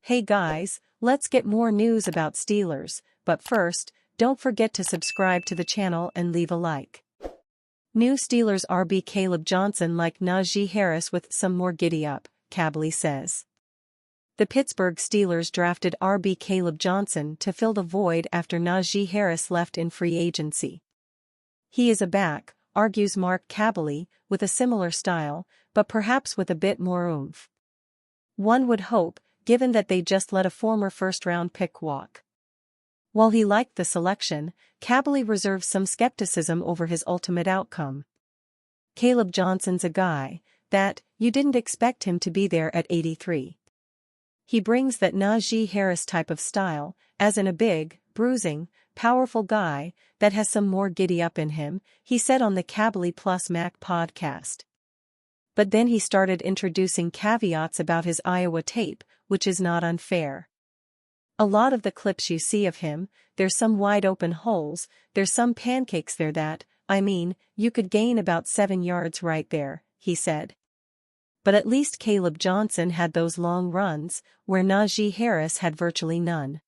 Hey guys, let's get more news about Steelers, but first, don't forget to subscribe to the channel and leave a like. New Steelers RB Caleb Johnson like Najee Harris with some more giddy-up, Kabley says. The Pittsburgh Steelers drafted RB Caleb Johnson to fill the void after Najee Harris left in free agency. He is a back, argues Mark Kabley, with a similar style, but perhaps with a bit more oomph. One would hope, given that they just let a former first-round pick walk. While he liked the selection, Kabley reserves some skepticism over his ultimate outcome. Caleb Johnson's a guy that you didn't expect him to be there at 83. He brings that Najee Harris type of style, as in a big, bruising, powerful guy that has some more giddy-up in him, he said on the Kabley Plus Mac podcast. But then he started introducing caveats about his Iowa tape, which is not unfair. A lot of the clips you see of him, there's some wide-open holes, there's some pancakes there that, you could gain about 7 yards right there, he said. But at least Caleb Johnson had those long runs, where Najee Harris had virtually none.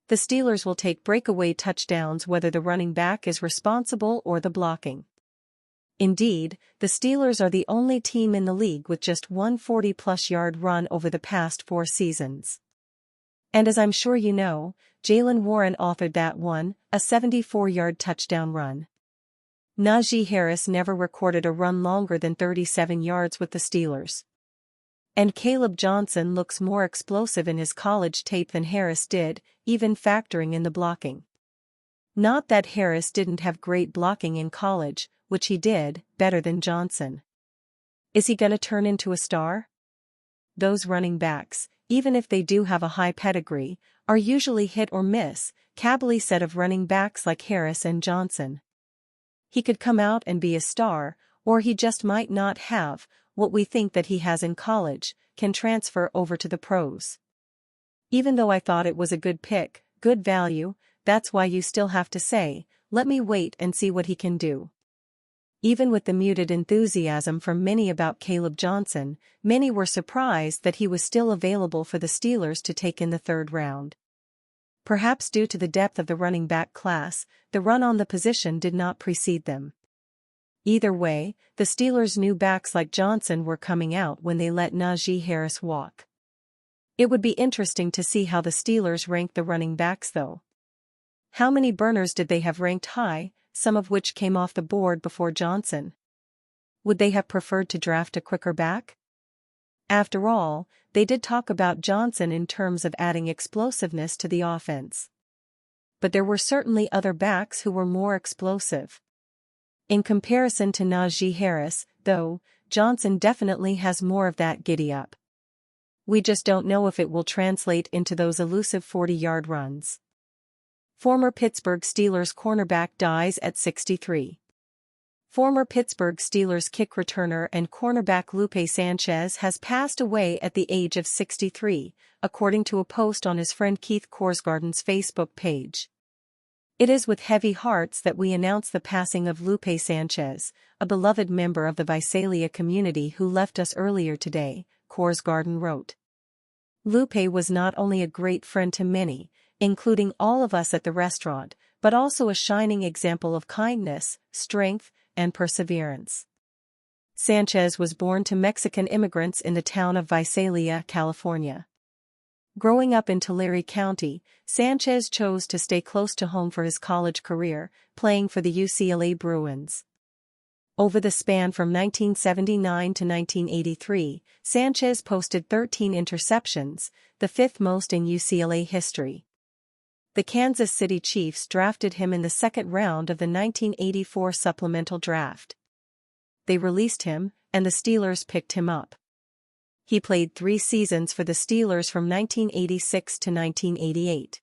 The Steelers will take breakaway touchdowns whether the running back is responsible or the blocking. Indeed, the Steelers are the only team in the league with just one 40-plus-yard run over the past 4 seasons. And as I'm sure you know, Jaylen Warren authored that one, a 74-yard touchdown run. Najee Harris never recorded a run longer than 37 yards with the Steelers. And Caleb Johnson looks more explosive in his college tape than Harris did, even factoring in the blocking. Not that Harris didn't have great blocking in college, which he did, better than Johnson. Is he gonna turn into a star? Those running backs, even if they do have a high pedigree, are usually hit or miss, Kabley said of running backs like Harris and Johnson. He could come out and be a star, or he just might not have what we think that he has in college, can transfer over to the pros. Even though I thought it was a good pick, good value, that's why you still have to say, let me wait and see what he can do. Even with the muted enthusiasm from many about Caleb Johnson, many were surprised that he was still available for the Steelers to take in the 3rd round. Perhaps due to the depth of the running back class, the run on the position did not precede them. Either way, the Steelers knew backs like Johnson were coming out when they let Najee Harris walk. It would be interesting to see how the Steelers ranked the running backs though. How many burners did they have ranked high, some of which came off the board before Johnson? Would they have preferred to draft a quicker back? After all, they did talk about Johnson in terms of adding explosiveness to the offense. But there were certainly other backs who were more explosive. In comparison to Najee Harris, though, Johnson definitely has more of that giddy-up. We just don't know if it will translate into those elusive 40-yard runs. Former Pittsburgh Steelers cornerback dies at 63. Former Pittsburgh Steelers kick returner and cornerback Lupe Sanchez has passed away at the age of 63, according to a post on his friend Keith Korsgaarden's Facebook page. It is with heavy hearts that we announce the passing of Lupe Sanchez, a beloved member of the Visalia community who left us earlier today, Korsgaarden wrote. Lupe was not only a great friend to many, including all of us at the restaurant, but also a shining example of kindness, strength, and perseverance. Sanchez was born to Mexican immigrants in the town of Visalia, California. Growing up in Tulare County, Sanchez chose to stay close to home for his college career, playing for the UCLA Bruins. Over the span from 1979 to 1983, Sanchez posted 13 interceptions, the 5th most in UCLA history. The Kansas City Chiefs drafted him in the 2nd round of the 1984 supplemental draft. They released him, and the Steelers picked him up. He played 3 seasons for the Steelers from 1986 to 1988.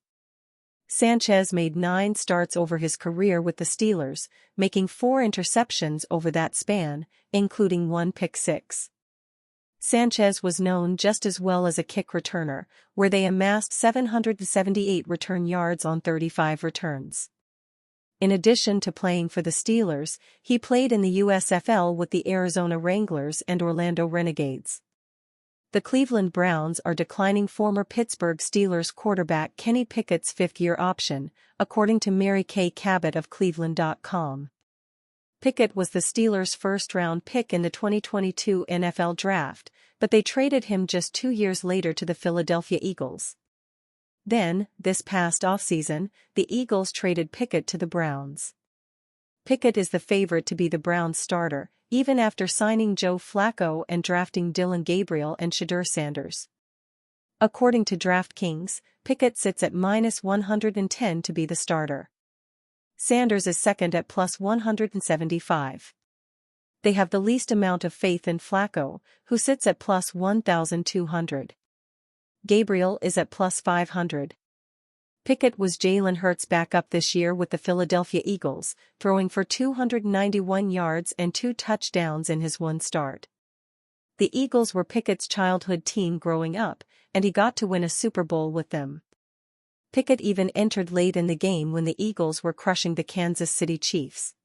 Sanchez made 9 starts over his career with the Steelers, making 4 interceptions over that span, including 1 pick six. Sanchez was known just as well as a kick returner, where they amassed 778 return yards on 35 returns. In addition to playing for the Steelers, he played in the USFL with the Arizona Wranglers and Orlando Renegades. the Cleveland Browns are declining former Pittsburgh Steelers quarterback Kenny Pickett's fifth-year option, according to Mary Kay Cabot of Cleveland.com. Pickett was the Steelers' first-round pick in the 2022 NFL Draft, but they traded him just 2 years later to the Philadelphia Eagles. Then, this past offseason, the Eagles traded Pickett to the Browns. Pickett is the favorite to be the Browns' starter, even after signing Joe Flacco and drafting Dylan Gabriel and Shedeur Sanders. According to DraftKings, Pickett sits at -110 to be the starter. Sanders is second at +175. They have the least amount of faith in Flacco, who sits at +1,200. Gabriel is at +500. Pickett was Jalen Hurts' backup this year with the Philadelphia Eagles, throwing for 291 yards and 2 touchdowns in his one start. The Eagles were Pickett's childhood team growing up, and he got to win a Super Bowl with them. Pickett even entered late in the game when the Eagles were crushing the Kansas City Chiefs.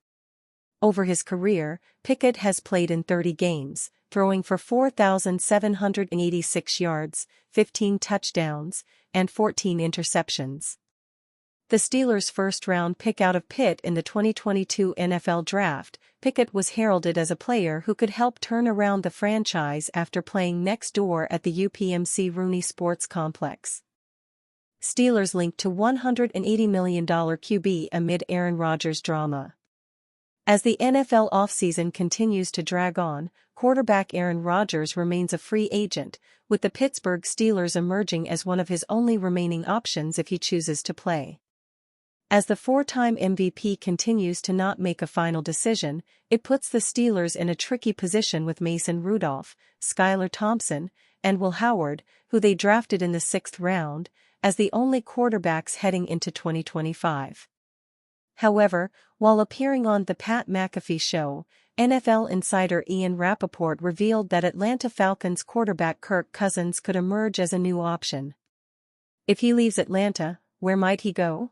Over his career, Pickett has played in 30 games, throwing for 4,786 yards, 15 touchdowns, and 14 interceptions. The Steelers' first-round pick out of Pitt in the 2022 NFL Draft, Pickett was heralded as a player who could help turn around the franchise after playing next door at the UPMC Rooney Sports Complex. Steelers linked to $180 million QB amid Aaron Rodgers drama. As the NFL offseason continues to drag on, quarterback Aaron Rodgers remains a free agent, with the Pittsburgh Steelers emerging as one of his only remaining options if he chooses to play. As the four-time MVP continues to not make a final decision, it puts the Steelers in a tricky position with Mason Rudolph, Skylar Thompson, and Will Howard, who they drafted in the 6th round, as the only quarterbacks heading into 2025. However, while appearing on The Pat McAfee Show, NFL insider Ian Rappaport revealed that Atlanta Falcons quarterback Kirk Cousins could emerge as a new option. If he leaves Atlanta, where might he go?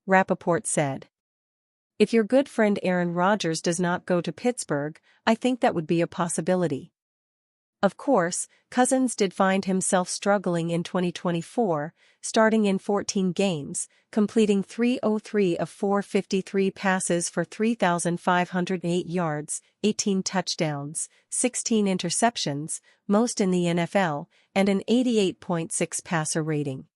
Rappaport said. If your good friend Aaron Rodgers does not go to Pittsburgh, I think that would be a possibility. Of course, Cousins did find himself struggling in 2024, starting in 14 games, completing 303 of 453 passes for 3,508 yards, 18 touchdowns, 16 interceptions, most in the NFL, and an 88.6 passer rating.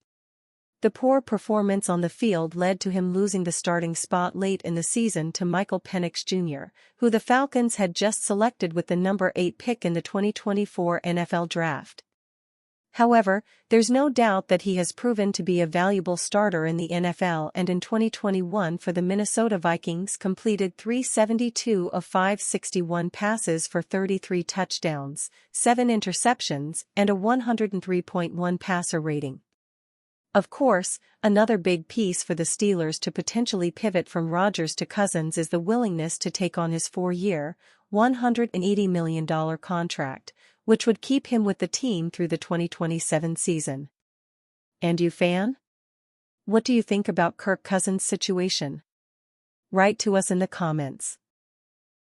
The poor performance on the field led to him losing the starting spot late in the season to Michael Penix Jr., who the Falcons had just selected with the number 8 pick in the 2024 NFL Draft. However, there's no doubt that he has proven to be a valuable starter in the NFL, and in 2021 for the Minnesota Vikings completed 372 of 561 passes for 33 touchdowns, 7 interceptions, and a 103.1 passer rating. Of course, another big piece for the Steelers to potentially pivot from Rodgers to Cousins is the willingness to take on his 4-year, $180 million contract, which would keep him with the team through the 2027 season. And you, fan? What do you think about Kirk Cousins' situation? Write to us in the comments.